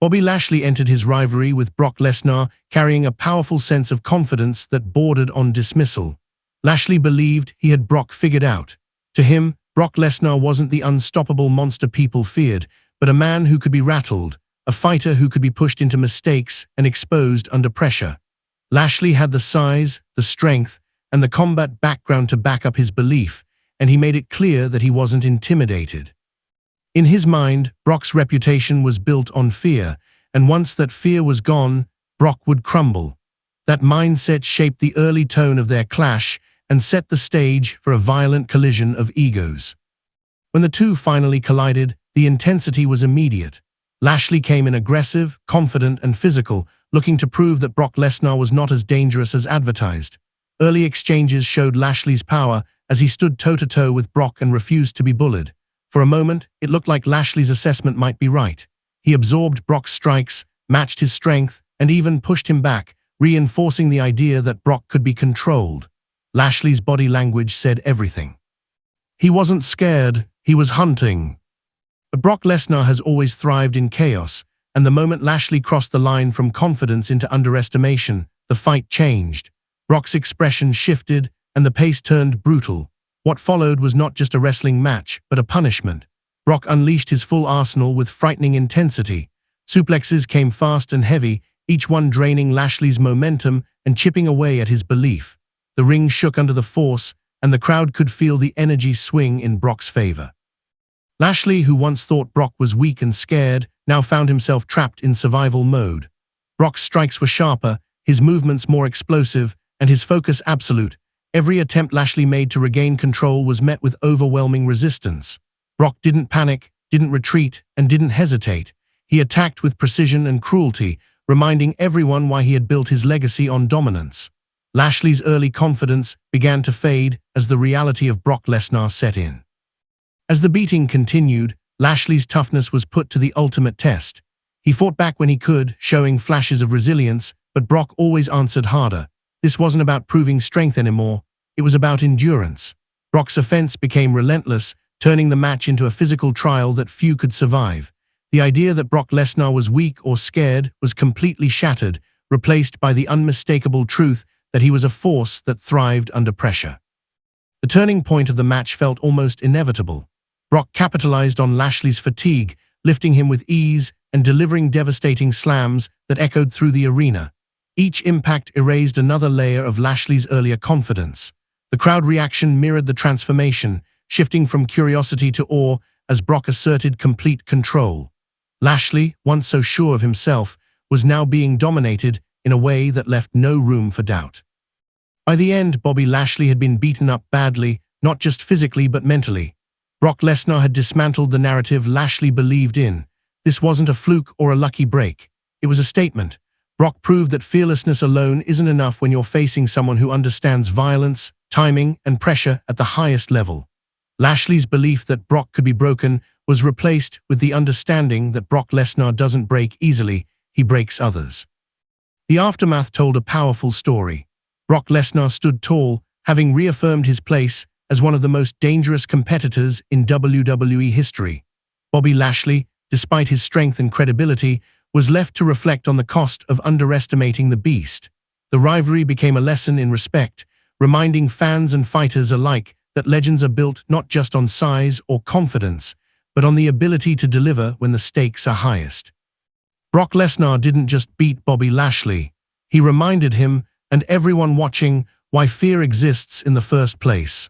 Bobby Lashley entered his rivalry with Brock Lesnar carrying a powerful sense of confidence that bordered on dismissal. Lashley believed he had Brock figured out. To him, Brock Lesnar wasn't the unstoppable monster people feared, but a man who could be rattled, a fighter who could be pushed into mistakes and exposed under pressure. Lashley had the size, the strength, and the combat background to back up his belief, and he made it clear that he wasn't intimidated. In his mind, Brock's reputation was built on fear, and once that fear was gone, Brock would crumble. That mindset shaped the early tone of their clash and set the stage for a violent collision of egos. When the two finally collided, the intensity was immediate. Lashley came in aggressive, confident, and physical, looking to prove that Brock Lesnar was not as dangerous as advertised. Early exchanges showed Lashley's power as he stood toe-to-toe with Brock and refused to be bullied. For a moment, it looked like Lashley's assessment might be right. He absorbed Brock's strikes, matched his strength, and even pushed him back, reinforcing the idea that Brock could be controlled. Lashley's body language said everything. He wasn't scared, he was hunting. But Brock Lesnar has always thrived in chaos, and the moment Lashley crossed the line from confidence into underestimation, the fight changed. Brock's expression shifted, and the pace turned brutal. What followed was not just a wrestling match, but a punishment. Brock unleashed his full arsenal with frightening intensity. Suplexes came fast and heavy, each one draining Lashley's momentum and chipping away at his belief. The ring shook under the force, and the crowd could feel the energy swing in Brock's favor. Lashley, who once thought Brock was weak and scared, now found himself trapped in survival mode. Brock's strikes were sharper, his movements more explosive, and his focus absolute. Every attempt Lashley made to regain control was met with overwhelming resistance. Brock didn't panic, didn't retreat, and didn't hesitate. He attacked with precision and cruelty, reminding everyone why he had built his legacy on dominance. Lashley's early confidence began to fade as the reality of Brock Lesnar set in. As the beating continued, Lashley's toughness was put to the ultimate test. He fought back when he could, showing flashes of resilience, but Brock always answered harder. This wasn't about proving strength anymore, it was about endurance. Brock's offense became relentless, turning the match into a physical trial that few could survive. The idea that Brock Lesnar was weak or scared was completely shattered, replaced by the unmistakable truth that he was a force that thrived under pressure. The turning point of the match felt almost inevitable. Brock capitalized on Lashley's fatigue, lifting him with ease and delivering devastating slams that echoed through the arena. Each impact erased another layer of Lashley's earlier confidence. The crowd reaction mirrored the transformation, shifting from curiosity to awe as Brock asserted complete control. Lashley, once so sure of himself, was now being dominated in a way that left no room for doubt. By the end, Bobby Lashley had been beaten up badly, not just physically but mentally. Brock Lesnar had dismantled the narrative Lashley believed in. This wasn't a fluke or a lucky break. It was a statement. Brock proved that fearlessness alone isn't enough when you're facing someone who understands violence, timing, and pressure at the highest level. Lashley's belief that Brock could be broken was replaced with the understanding that Brock Lesnar doesn't break easily, he breaks others. The aftermath told a powerful story. Brock Lesnar stood tall, having reaffirmed his place as one of the most dangerous competitors in WWE history. Bobby Lashley, despite his strength and credibility, was left to reflect on the cost of underestimating the beast. The rivalry became a lesson in respect, reminding fans and fighters alike that legends are built not just on size or confidence, but on the ability to deliver when the stakes are highest. Brock Lesnar didn't just beat Bobby Lashley. He reminded him, and everyone watching, why fear exists in the first place.